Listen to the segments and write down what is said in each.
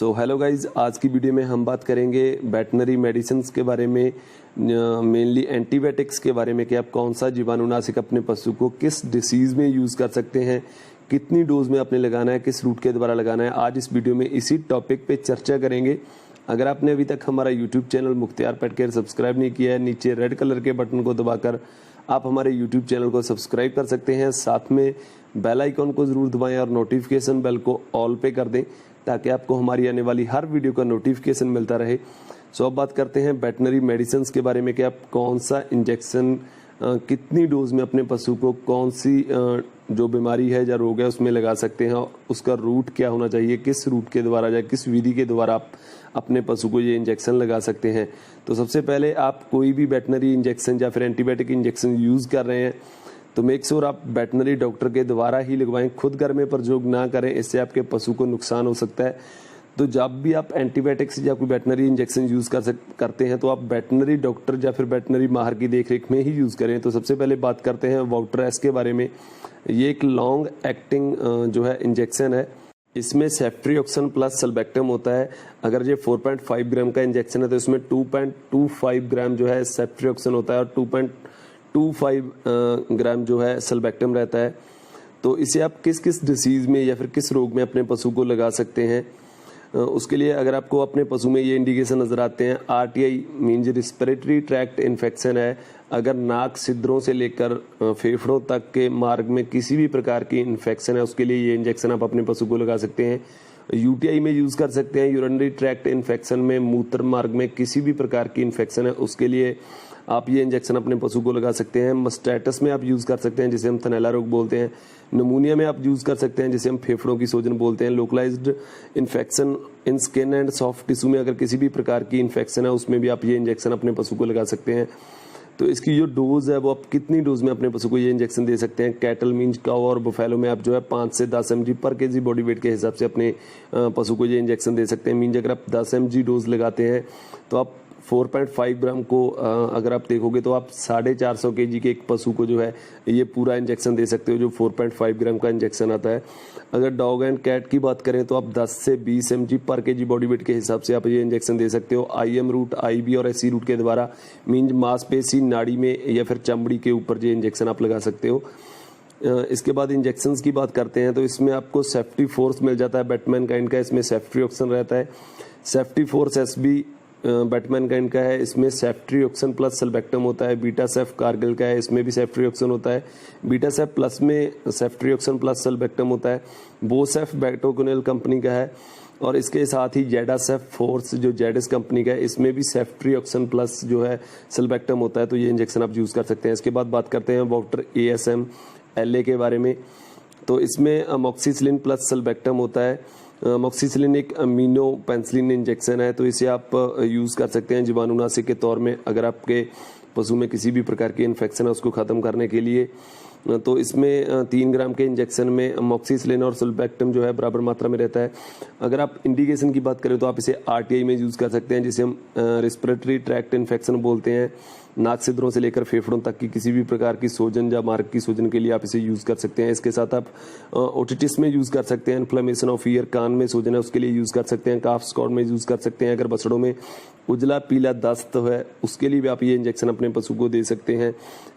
So hello guys, आज की video में हम बात करेंगे वेटनरी मेडिसिन के बारे में, मेनली एंटीबायोटिक्स के बारे में कि आप कौन सा जीवाणुनाशक अपने पशु को किस डिसीज़ में यूज़ कर सकते हैं, कितनी डोज में आपने लगाना है, किस रूट के द्वारा लगाना है। आज इस वीडियो में इसी टॉपिक पे चर्चा करेंगे। अगर आपने अभी तक हमारा YouTube channel Mukhtiyar pet care subscribe नहीं किया है, नीचे रेड कलर के बटन को दबाकर आप हमारे यूट्यूब चैनल को सब्सक्राइब कर सकते हैं। साथ में बेल आइकॉन को ज़रूर दबाएं और नोटिफिकेशन बेल को ऑल पे कर दें ताकि आपको हमारी आने वाली हर वीडियो का नोटिफिकेशन मिलता रहे। सो अब बात करते हैं वेटनरी मेडिसिन के बारे में कि आप कौन सा इंजेक्शन कितनी डोज में अपने पशु को कौन सी जो बीमारी है या रोग है उसमें लगा सकते हैं, उसका रूट क्या होना चाहिए, किस रूट के द्वारा या किस विधि के द्वारा आप अपने पशु को ये इंजेक्शन लगा सकते हैं। तो सबसे पहले आप कोई भी वेटनरी इंजेक्शन या फिर एंटीबायोटिक इंजेक्शन यूज़ कर रहे हैं तो मेक श्योर आप वेटनरी डॉक्टर के द्वारा ही लगवाएं, खुद घर में प्रयोग ना करें, इससे आपके पशु को नुकसान हो सकता है। तो जब भी आप एंटीबायोटिक्स या कोई वेटनरी इंजेक्शन यूज़ करते हैं तो आप वेटनरी डॉक्टर या फिर वेटनरी माहिर की देखरेख में ही यूज़ करें। तो सबसे पहले बात करते हैं वॉल्ट्रेस के बारे में। ये एक लॉन्ग एक्टिंग जो है इंजेक्शन है, इसमें सेफ्ट्रियोक्सन प्लस सल्बेक्टम होता है। अगर ये 4.5 ग्राम का इंजेक्शन है तो इसमें 2.25 ग्राम जो है सेफ्ट्रियोक्सन होता है और 2.25 ग्राम जो है सल्बेक्टम रहता है। तो इसे आप किस किस डिसीज़ में या फिर किस रोग में अपने पशु को लगा सकते हैं, उसके लिए अगर आपको अपने पशु में ये इंडिकेशन नज़र आते हैं, RTI means respiratory tract infection है, अगर नाक छिद्रों से लेकर फेफड़ों तक के मार्ग में किसी भी प्रकार की इन्फेक्शन है, उसके लिए ये इंजेक्शन आप अपने पशु को लगा सकते हैं। यूटीआई में यूज़ कर सकते हैं, यूरिनरी ट्रैक्ट इन्फेक्शन में, मूत्र मार्ग में किसी भी प्रकार की इन्फेक्शन है उसके लिए आप ये इंजेक्शन अपने पशु को लगा सकते हैं। मस्टैटस में आप यूज़ कर सकते हैं जिसे हम थनैला रोग बोलते हैं। निमोनिया में आप यूज़ कर सकते हैं जिसे हम फेफड़ों की सूजन बोलते हैं। Localised infection in skin and soft tissue में अगर किसी भी प्रकार की इन्फेक्शन है उसमें भी आप ये इंजेक्शन अपने पशु को लगा सकते हैं। तो इसकी जो डोज है वो आप कितनी डोज में अपने पशु को ये इंजेक्शन दे सकते हैं। कैटल मीन्स काऊ और बुफेलो में आप जो है 5 से 10 mg पर केजी बॉडी वेट के हिसाब से अपने पशु को ये इंजेक्शन दे सकते हैं। मीन्स अगर आप 10 mg डोज लगाते हैं तो आप 4.5 ग्राम को अगर आप देखोगे तो आप 450 kg के एक पशु को जो है ये पूरा इंजेक्शन दे सकते हो जो 4.5 ग्राम का इंजेक्शन आता है। अगर डॉग एंड कैट की बात करें तो आप 10 से 20 mg पर केजी बॉडी वेट के हिसाब से आप ये इंजेक्शन दे सकते हो। IM रूट, IB और SC रूट के द्वारा मीन्स मांसपेशी नाड़ी में या फिर चमड़ी के ऊपर ये इंजेक्शन आप लगा सकते हो। इसके बाद इंजेक्शंस की बात करते हैं तो इसमें आपको सेफ्टी फोर्स मिल जाता है बैटमैन काइंड का, इसमें सेफ्ट्रियोक्सन रहता है। Safety force SB Batman kind का है, इसमें सेफ्ट्रियोक्सन प्लस सल्बेक्टम होता है। बीटा सेफ कारगिल का है, इसमें भी सेफ्ट्रियोक्सन होता है। बीटा सेफ प्लस में सेफ्ट्रियोक्सन प्लस सल्बेक्टम होता है। बोसेफ बैक्टोकोनेल कंपनी का है और इसके साथ ही जेडा सेफ फोर्स जो जेडिस कंपनी का है, इसमें भी सेफ्ट्रियोक्सन प्लस जो है सल्बेक्टम होता है। तो ये इंजेक्शन आप यूज़ कर सकते हैं। इसके बाद बात करते हैं वॉटर ASM LA के बारे में। तो इसमें अमोक्सिसिलिन प्लस सल्बेक्टम होता है। अमोक्सिसिलिन एक अमीनो पेंसिलिन इंजेक्शन है, तो इसे आप यूज़ कर सकते हैं जीवाणुनाशक के तौर में अगर आपके पशु में किसी भी प्रकार की इन्फेक्शन है उसको ख़त्म करने के लिए। तो इसमें 3 ग्राम के इंजेक्शन में अमोक्सिसिलिन और सल्बेक्टम जो है बराबर मात्रा में रहता है। अगर आप इंडिकेशन की बात करें तो आप इसे RTI में यूज़ कर सकते हैं जिसे हम रिस्पिरेटरी ट्रैक्ट इन्फेक्शन बोलते हैं। नाक छिद्रों से लेकर फेफड़ों तक की किसी भी प्रकार की सूजन या मार्ग की सूजन के लिए आप इसे यूज़ कर सकते हैं। इसके साथ आप ओटिटिस में यूज़ कर सकते हैं, इन्फ्लेमेशन ऑफ ईयर, कान में सूजन है उसके लिए यूज़ कर सकते हैं। काफ स्कॉट में यूज़ कर सकते हैं। अगर बछड़ों में उजला पीला दस्त है उसके लिए भी आप ये इंजेक्शन अपने पशु को दे सकते हैं।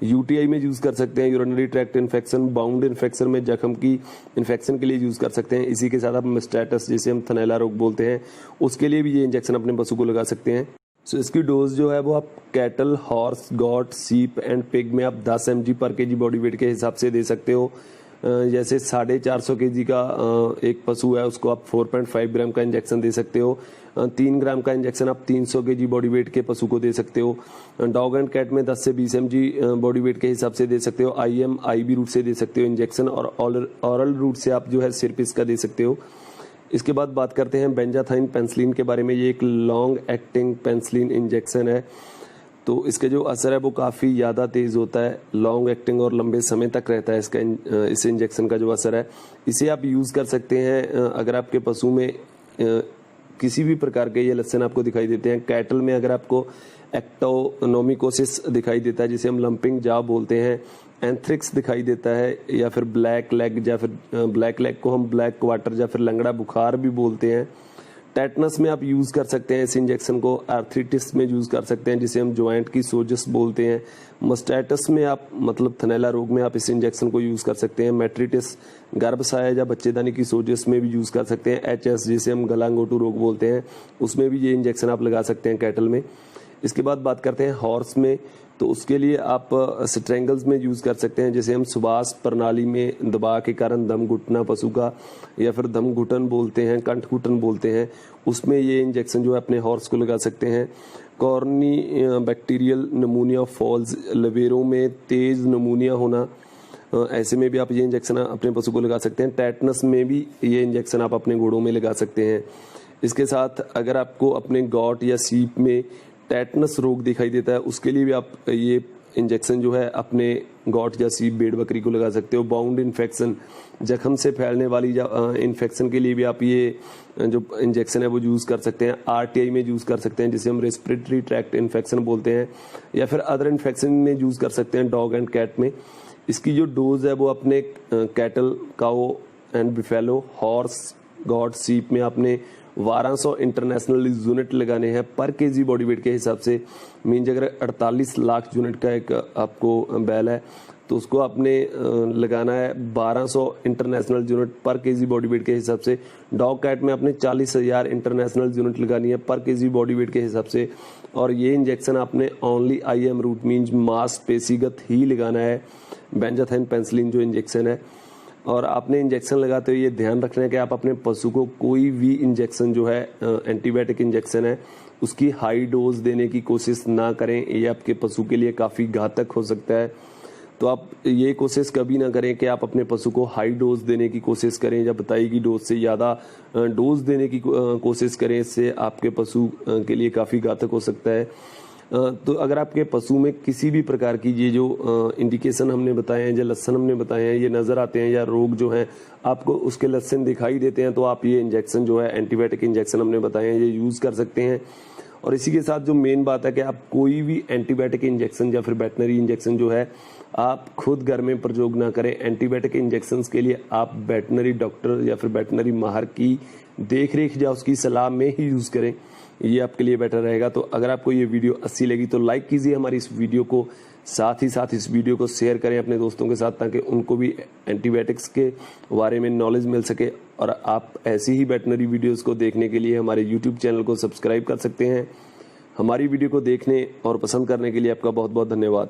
UTI में यूज़ कर सकते हैं, urinary tract infection, bound infection में जख्म की इन्फेक्शन के लिए यूज़ कर सकते हैं। इसी के साथ आप मस्टैटस जिसे हम थनैला रोग बोलते हैं उसके लिए भी ये इंजेक्शन अपने पशु को लगा सकते हैं। सो इसकी डोज जो है वो आप कैटल, हॉर्स, गॉट, सीप एंड पिग में आप 10 mg पर केजी बॉडी वेट के हिसाब से दे सकते हो। जैसे 450 kg का एक पशु है उसको आप 4.5 ग्राम का इंजेक्शन दे सकते हो। 3 ग्राम का इंजेक्शन आप 300 kg बॉडी वेट के पशु को दे सकते हो। डॉग एंड कैट में 10 से 20 mg बॉडी वेट के हिसाब से दे सकते हो। IM IB रूट से दे सकते हो इंजेक्शन और ऑरल रूट से आप जो है सिर्फ इसका दे सकते हो। इसके बाद बात करते हैं बेंजाथाइन पेंसिलिन के बारे में। ये एक लॉन्ग एक्टिंग पेंसिलिन इंजेक्शन है, तो इसका जो असर है वो काफ़ी ज़्यादा तेज़ होता है, लॉन्ग एक्टिंग और लंबे समय तक रहता है इसका इस इंजेक्शन का जो असर है। इसे आप यूज़ कर सकते हैं अगर आपके पशु में किसी भी प्रकार के ये लक्षण आपको दिखाई देते हैं। कैटल में अगर आपको एक्टोनोमिकोसिस दिखाई देता है जिसे हम लंपिंग जॉ बोलते हैं, एंथ्रिक्स दिखाई देता है या फिर ब्लैक लेग या फिर ब्लैक लेग को हम ब्लैक क्वार्टर या फिर लंगड़ा बुखार भी बोलते हैं। टेटनस में आप यूज़ कर सकते हैं इस इंजेक्शन को, आर्थराइटिस में यूज़ कर सकते हैं जिसे हम ज्वाइंट की सोजस बोलते हैं, मस्टाइटिस में आप मतलब थनैला रोग में आप इस इंजेक्शन को यूज़ कर सकते हैं, मैट्रिटिस गर्भाशय या बच्चेदानी की सोजस में भी यूज़ कर सकते हैं, एचएस जिसे हम गलांगोटू रोग बोलते हैं उसमें भी ये इंजेक्शन आप लगा सकते हैं कैटल में। इसके बाद बात करते हैं हॉर्स में, तो उसके लिए आप स्ट्रेंगल्स में यूज़ कर सकते हैं जैसे हम सुबास प्रणाली में दबाव के कारण दम घुटना पशु का या फिर दम घुटन बोलते हैं, कंठ घुटन बोलते हैं, उसमें ये इंजेक्शन जो है अपने हॉर्स को लगा सकते हैं। कॉर्नी बैक्टीरियल नमूनिया फॉल्स, लवेरों में तेज नमूनिया होना, ऐसे में भी आप ये इंजेक्शन अपने पशु को लगा सकते हैं। टेटनस में भी ये इंजेक्शन आप अपने घोड़ों में लगा सकते हैं। इसके साथ अगर आपको अपने गॉट या सीप में टेटनस रोग दिखाई देता है उसके लिए भी आप ये इंजेक्शन जो है अपने गॉट या सीप भेड़ बकरी को लगा सकते हो। बाउंड इन्फेक्शन, जख्म से फैलने वाली इन्फेक्शन के लिए भी आप ये जो इंजेक्शन है वो यूज़ कर सकते हैं। आरटीआई में यूज़ कर सकते हैं जिसे हम रेस्पिरेटरी ट्रैक्ट इन्फेक्शन बोलते हैं, या फिर अदर इन्फेक्शन में यूज़ कर सकते हैं डॉग एंड कैट में। इसकी जो डोज है वो अपने cattle, cow and buffalo, horse, goat, sheep में आपने 1200 इंटरनेशनल यूनिट लगाने हैं पर केजी बॉडी वेट के हिसाब से। मीन्स अगर 48 लाख यूनिट का एक आपको बैल है तो उसको आपने लगाना है 1200 इंटरनेशनल यूनिट पर केजी बॉडी वेट के हिसाब से। डॉग कैट में आपने 40,000 इंटरनेशनल यूनिट लगानी है पर केजी बॉडी वेट के हिसाब से। और ये इंजेक्शन आपने ओनली IM रूट मीन्स मांसपेशीगत ही लगाना है, बेंजाथाइन पेनिसिलिन जो इंजेक्शन है। और आपने इंजेक्शन लगाते हुए ये ध्यान रखना है कि आप अपने पशु को कोई भी इंजेक्शन जो है एंटीबायोटिक इंजेक्शन है उसकी हाई डोज देने की कोशिश ना करें, ये आपके पशु के लिए काफ़ी घातक हो सकता है। तो आप ये कोशिश कभी ना करें कि आप अपने पशु को हाई डोज देने की कोशिश करें या बताई गई डोज से ज़्यादा डोज देने की कोशिश करें, इससे आपके पशु के लिए काफ़ी घातक हो सकता है। तो अगर आपके पशु में किसी भी प्रकार की ये जो इंडिकेशन हमने बताए हैं, जो लक्षण हमने बताए हैं, ये नज़र आते हैं या रोग जो हैं आपको उसके लक्षण दिखाई देते हैं, तो आप ये इंजेक्शन जो है एंटीबायोटिक इंजेक्शन हमने बताए हैं ये यूज़ कर सकते हैं। और इसी के साथ जो मेन बात है कि आप कोई भी एंटीबायोटिक इंजेक्शन या फिर वेटनरी इंजेक्शन जो है आप खुद घर में प्रयोग ना करें। एंटीबायोटिक इंजेक्शंस के लिए आप वेटनरी डॉक्टर या फिर वेटनरी माहिर की देखरेख या उसकी सलाह में ही यूज़ करें, ये आपके लिए बेटर रहेगा। तो अगर आपको ये वीडियो अच्छी लगी तो लाइक कीजिए हमारी इस वीडियो को, साथ ही साथ इस वीडियो को शेयर करें अपने दोस्तों के साथ ताकि उनको भी एंटीबायोटिक्स के बारे में नॉलेज मिल सके। और आप ऐसी ही वेटनरी वीडियोस को देखने के लिए हमारे यूट्यूब चैनल को सब्सक्राइब कर सकते हैं। हमारी वीडियो को देखने और पसंद करने के लिए आपका बहुत बहुत धन्यवाद।